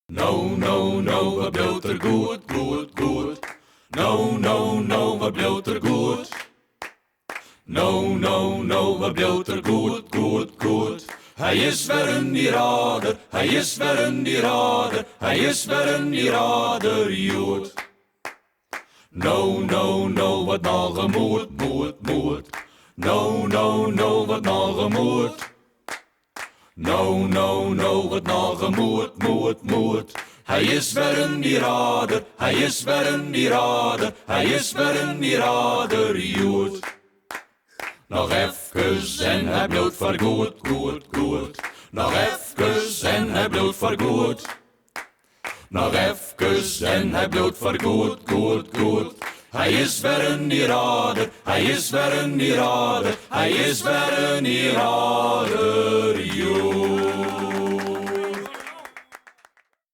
No, no, no, wat bleef er goed, goed, goed. No, no, no, wat bleef er goed. No, no, no, wat bleef er goed, goed, goed. Hij is weer een irader, hij is weer een irader, hij is weer een irader, jood. No, no, no, wat nog een moed, moed, moed. No, no, no, wat nog een moed. No, no, no, wat nog een moed, moed, moed. Hij is weer een irader, hij is weer een irader, hij is weer een irader, jood. Nog even en hij bloot voor goed, goed, goed. Nog even en hij bloot voor goed. Nog even en hij bloot voor goed, goed, goed. Hij is weer een irader, hij is weer een irader, hij is weer een irader, joh.